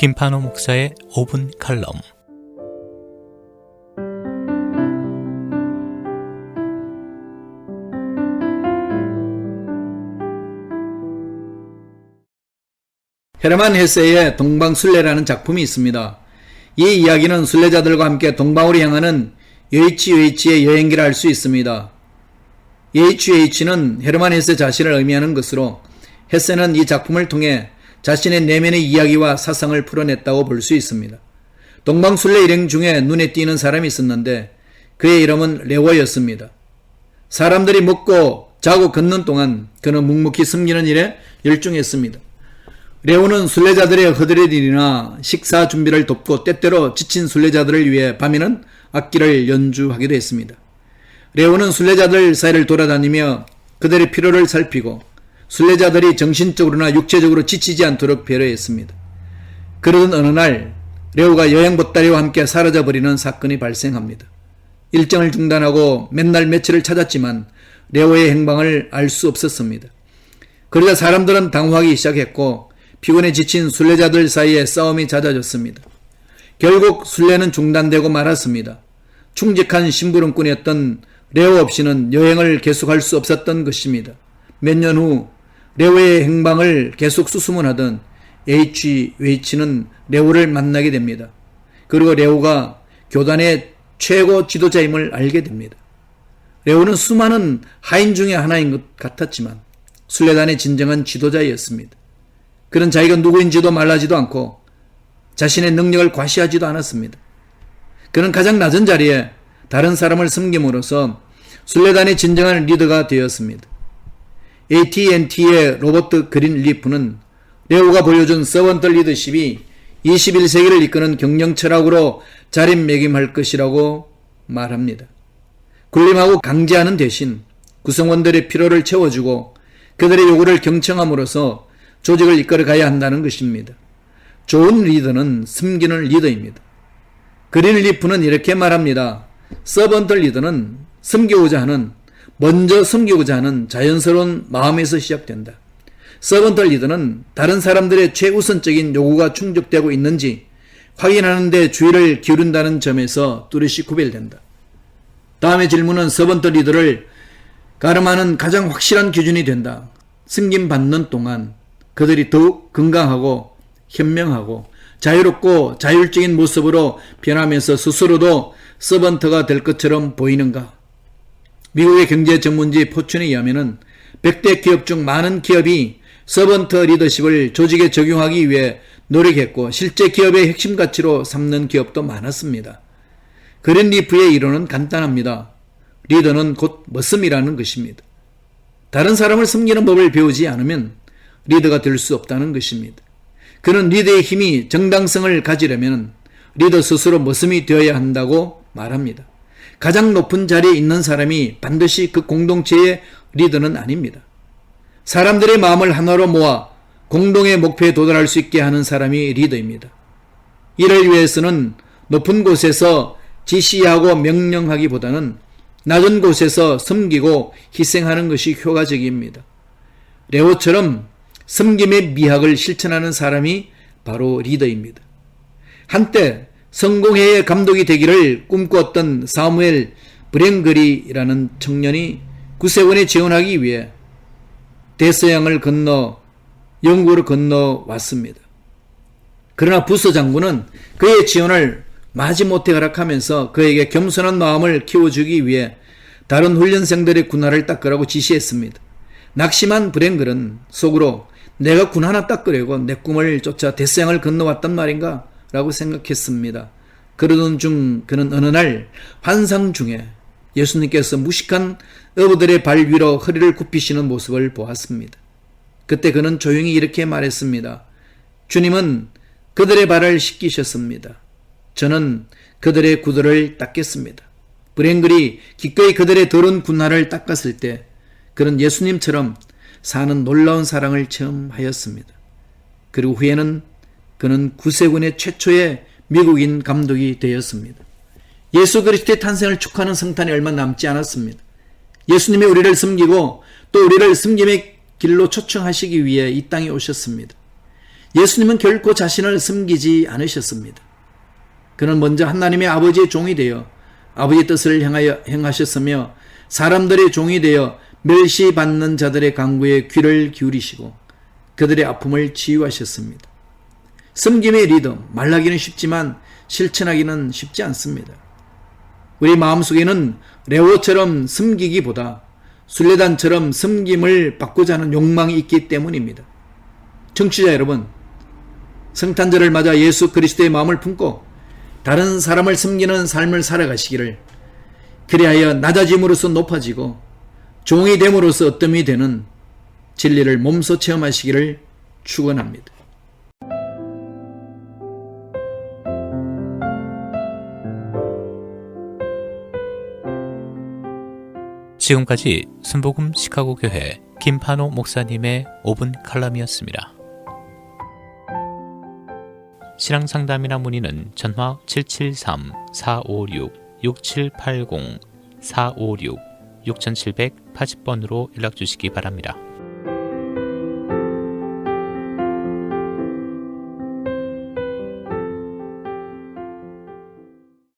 김판호 목사의 5분 칼럼. 헤르만 헤세의 동방순례라는 작품이 있습니다. 이 이야기는 순례자들과 함께 동방으로 향하는 YHWH의 여행기라 할 수 있습니다. YHWH는 헤르만 헤세 자신을 의미하는 것으로 헤세는 이 작품을 통해 자신의 내면의 이야기와 사상을 풀어냈다고 볼 수 있습니다. 동방순례 일행 중에 눈에 띄는 사람이 있었는데 그의 이름은 레오였습니다. 사람들이 먹고 자고 걷는 동안 그는 묵묵히 숨기는 일에 열중했습니다. 레오는 순례자들의 허드렛 일이나 식사 준비를 돕고 때때로 지친 순례자들을 위해 밤에는 악기를 연주하기도 했습니다. 레오는 순례자들 사이를 돌아다니며 그들의 필요를 살피고 순례자들이 정신적으로나 육체적으로 지치지 않도록 배려했습니다. 그러던 어느 날 레오가 여행 보따리와 함께 사라져버리는 사건이 발생합니다. 일정을 중단하고 맨날 며칠을 찾았지만 레오의 행방을 알 수 없었습니다. 그러자 사람들은 당황하기 시작했고 피곤에 지친 순례자들 사이에 싸움이 잦아졌습니다. 결국 순례는 중단되고 말았습니다. 충직한 심부름꾼이었던 레오 없이는 여행을 계속할 수 없었던 것입니다. 몇 년 후 레오의 행방을 계속 수소문하던 YHWH는 레오를 만나게 됩니다. 그리고 레오가 교단의 최고 지도자임을 알게 됩니다. 레오는 수많은 하인 중에 하나인 것 같았지만 순례단의 진정한 지도자였습니다. 그는 자기가 누구인지도 말하지도 않고 자신의 능력을 과시하지도 않았습니다. 그는 가장 낮은 자리에 다른 사람을 섬김으로써 순례단의 진정한 리더가 되었습니다. AT&T의 로버트 그린리프는 레오가 보여준 서번트 리더십이 21세기를 이끄는 경영 철학으로 자리매김할 것이라고 말합니다. 군림하고 강제하는 대신 구성원들의 필요를 채워주고 그들의 요구를 경청함으로써 조직을 이끌어가야 한다는 것입니다. 좋은 리더는 섬기는 리더입니다. 그린리프는 이렇게 말합니다. 서번트 리더는 먼저 섬기고자 하는 자연스러운 마음에서 시작된다. 서번트 리더는 다른 사람들의 최우선적인 요구가 충족되고 있는지 확인하는 데 주의를 기울인다는 점에서 뚜렷이 구별된다. 다음의 질문은 서번트 리더를 가름하는 가장 확실한 기준이 된다. 섬김받는 동안 그들이 더욱 건강하고 현명하고 자유롭고 자율적인 모습으로 변하면서 스스로도 서번트가 될 것처럼 보이는가? 미국의 경제 전문지 포춘에 의하면 100대 기업 중 많은 기업이 서번트 리더십을 조직에 적용하기 위해 노력했고 실제 기업의 핵심 가치로 삼는 기업도 많았습니다. 그린리프의 이론은 간단합니다. 리더는 곧 머슴이라는 것입니다. 다른 사람을 섬기는 법을 배우지 않으면 리더가 될 수 없다는 것입니다. 그는 리더의 힘이 정당성을 가지려면 리더 스스로 머슴이 되어야 한다고 말합니다. 가장 높은 자리에 있는 사람이 반드시 그 공동체의 리더는 아닙니다. 사람들의 마음을 하나로 모아 공동의 목표에 도달할 수 있게 하는 사람이 리더입니다. 이를 위해서는 높은 곳에서 지시하고 명령하기보다는 낮은 곳에서 섬기고 희생하는 것이 효과적입니다. 레오처럼 섬김의 미학을 실천하는 사람이 바로 리더입니다. 한때 성공회의 감독이 되기를 꿈꾸었던 사무엘 브랭거리라는 청년이 구세군에 지원하기 위해 대서양을 건너 영국으로 건너왔습니다. 그러나 부서장군은 그의 지원을 마지못해 허락하면서 그에게 겸손한 마음을 키워주기 위해 다른 훈련생들의 군화를 닦으라고 지시했습니다. 낙심한 브랭글은 속으로 내가 군 하나 닦으려고 내 꿈을 쫓아 대서양을 건너왔단 말인가? 라고 생각했습니다. 그러던 중 그는 어느 날 환상 중에 예수님께서 무식한 어부들의 발 위로 허리를 굽히시는 모습을 보았습니다. 그때 그는 조용히 이렇게 말했습니다. 주님은 그들의 발을 씻기셨습니다. 저는 그들의 구두를 닦겠습니다. 브랭글이 기꺼이 그들의 더러운 군화를 닦았을 때 그는 예수님처럼 사는 놀라운 사랑을 체험하였습니다. 그리고 후에는 그는 구세군의 최초의 미국인 감독이 되었습니다. 예수 그리스도의 탄생을 축하하는 성탄이 얼마 남지 않았습니다. 예수님이 우리를 섬기고 또 우리를 섬김의 길로 초청하시기 위해 이 땅에 오셨습니다. 예수님은 결코 자신을 숨기지 않으셨습니다. 그는 먼저 하나님의 아버지의 종이 되어 아버지의 뜻을 행하셨으며 사람들의 종이 되어 멸시받는 자들의 간구에 귀를 기울이시고 그들의 아픔을 치유하셨습니다. 섬김의 리더, 말하기는 쉽지만 실천하기는 쉽지 않습니다. 우리 마음속에는 레오처럼 섬기기보다 순례단처럼 섬김을 받고자 하는 욕망이 있기 때문입니다. 청취자 여러분, 성탄절을 맞아 예수 그리스도의 마음을 품고 다른 사람을 섬기는 삶을 살아가시기를, 그리하여 낮아짐으로써 높아지고 종이 됨으로써 어뜸이 되는 진리를 몸소 체험하시기를 축원합니다. 지금까지 순복음 시카고 교회 김판호 목사님의 5분 칼럼이었습니다. 신앙 상담이나 문의는 전화 773-456-6780 456-6780번으로 연락 주시기 바랍니다.